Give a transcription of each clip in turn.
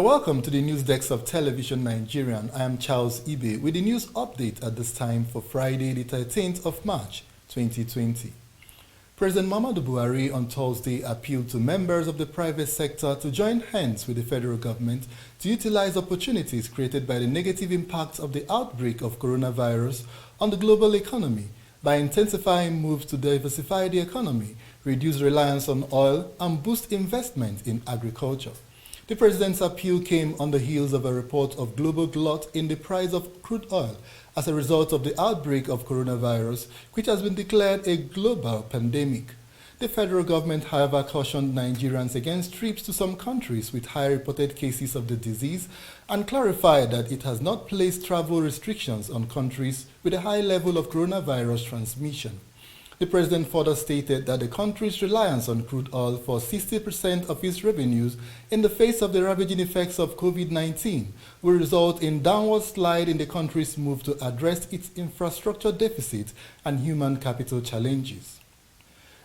welcome to the news desk of Television Nigerian. I am Charles Ibe with the news update at this time for Friday, the 13th of March, 2020. President Muhammadu Buhari on Thursday appealed to members of the private sector to join hands with the federal government to utilize opportunities created by the negative impacts of the outbreak of coronavirus on the global economy by intensifying moves to diversify the economy, reduce reliance on oil, and boost investment in agriculture. The president's appeal came on the heels of a report of global glut in the price of crude oil as a result of the outbreak of coronavirus, which has been declared a global pandemic. The federal government, however, cautioned Nigerians against trips to some countries with high reported cases of the disease and clarified that it has not placed travel restrictions on countries with a high level of coronavirus transmission. The president further stated that the country's reliance on crude oil for 60% of its revenues in the face of the ravaging effects of COVID-19 will result in downward slide in the country's move to address its infrastructure deficit and human capital challenges.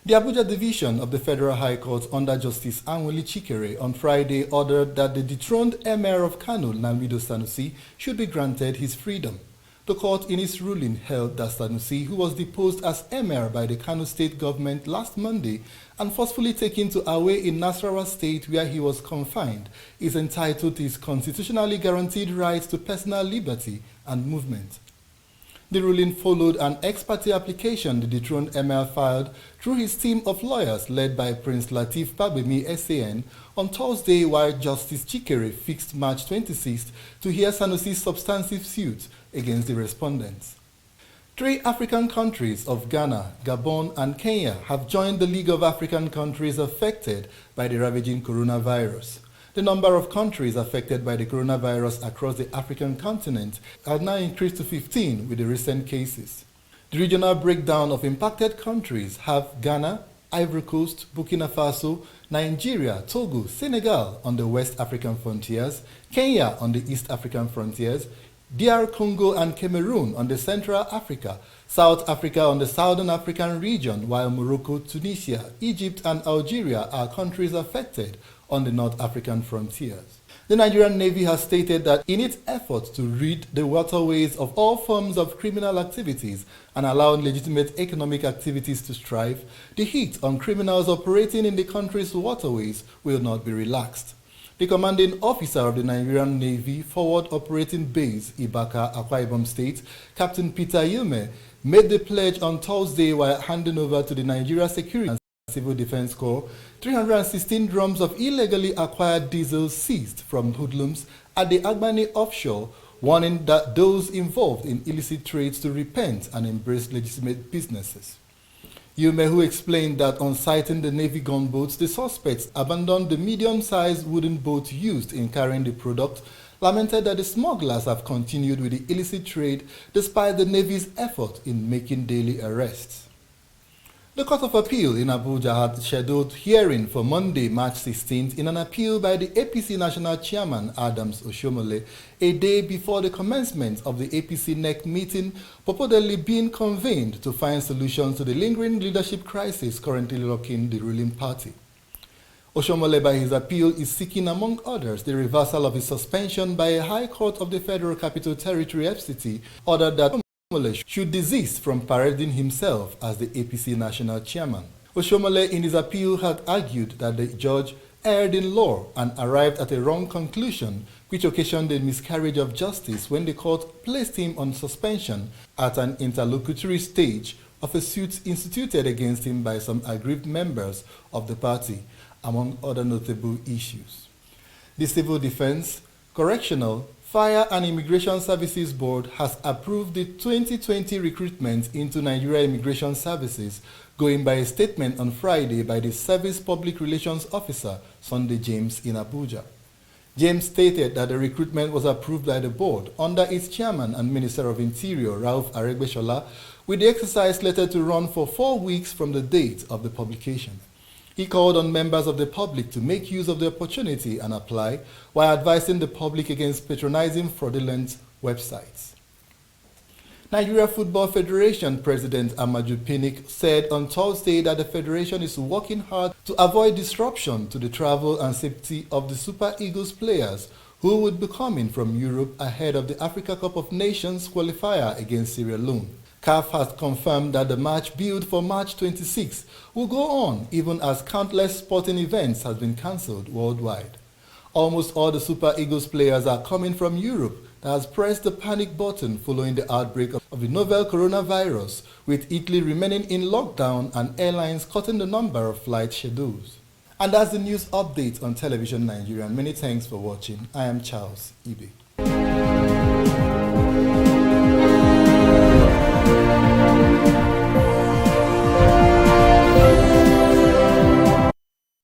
The Abuja Division of the Federal High Court under Justice Anwuli Chikere on Friday ordered that the dethroned Emir of Kano, Lamido Sanusi, should be granted his freedom. The court in its ruling held that Sanusi, who was deposed as Emir by the Kano state government last Monday and forcefully taken to Awe in Nasarawa state where he was confined, is entitled to his constitutionally guaranteed rights to personal liberty and movement. The ruling followed an ex parte application the dethroned Emir filed through his team of lawyers led by Prince Lateef Fagbemi SAN on Thursday, while Justice Chikere fixed March 26th to hear Sanusi's substantive suit against the respondents. 3 African countries of Ghana, Gabon, and Kenya have joined the League of African Countries affected by the ravaging coronavirus. The number of countries affected by the coronavirus across the African continent has now increased to 15 with the recent cases. The regional breakdown of impacted countries have Ghana, Ivory Coast, Burkina Faso, Nigeria, Togo, Senegal on the West African frontiers, Kenya on the East African frontiers, DR Congo and Cameroon on the Central Africa, South Africa on the Southern African region, while Morocco, Tunisia, Egypt and Algeria are countries affected on the North African frontiers. The Nigerian Navy has stated that in its efforts to rid the waterways of all forms of criminal activities and allow legitimate economic activities to thrive, the heat on criminals operating in the country's waterways will not be relaxed. The commanding officer of the Nigerian Navy Forward Operating Base, Ibaka, Akwa Ibom State, Captain Peter Yume, made the pledge on Thursday while handing over to the Nigeria Security and Civil Defense Corps 316 drums of illegally acquired diesel seized from hoodlums at the Agbani offshore, warning that those involved in illicit trades to repent and embrace legitimate businesses. Yume, who explained that on sighting the Navy gunboats, the suspects abandoned the medium-sized wooden boat used in carrying the product, lamented that the smugglers have continued with the illicit trade despite the Navy's effort in making daily arrests. The Court of Appeal in Abuja had scheduled hearing for Monday, March 16th in an appeal by the APC National Chairman Adams Oshiomhole a day before the commencement of the APC NEC meeting purportedly being convened to find solutions to the lingering leadership crisis currently rocking the ruling party. Oshiomhole, by his appeal, is seeking, among others, the reversal of his suspension by a High Court of the Federal Capital Territory FCT, ordered that should desist from parading himself as the APC national chairman. Oshiomhole in his appeal had argued that the judge erred in law and arrived at a wrong conclusion, which occasioned a miscarriage of justice when the court placed him on suspension at an interlocutory stage of a suit instituted against him by some aggrieved members of the party, among other notable issues. The Civil Defense, Correctional, Fire and Immigration Services Board has approved the 2020 recruitment into Nigeria Immigration Services, going by a statement on Friday by the Service Public Relations Officer, Sunday James, in Abuja. James stated that the recruitment was approved by the board under its chairman and Minister of Interior, Rauf Aregbesola, with the exercise slated to run for 4 weeks from the date of the publication. He called on members of the public to make use of the opportunity and apply, while advising the public against patronizing fraudulent websites. Nigeria Football Federation President Amaju Pinnick said on Thursday that the federation is working hard to avoid disruption to the travel and safety of the Super Eagles players who would be coming from Europe ahead of the Africa Cup of Nations qualifier against Sierra Leone. CAF has confirmed that the match billed for March 26 will go on even as countless sporting events have been cancelled worldwide. Almost all the Super Eagles players are coming from Europe that has pressed the panic button following the outbreak of the novel coronavirus, with Italy remaining in lockdown and airlines cutting the number of flight schedules. And that's the news update on Television Nigeria. Many thanks for watching. I am Charles Ibe.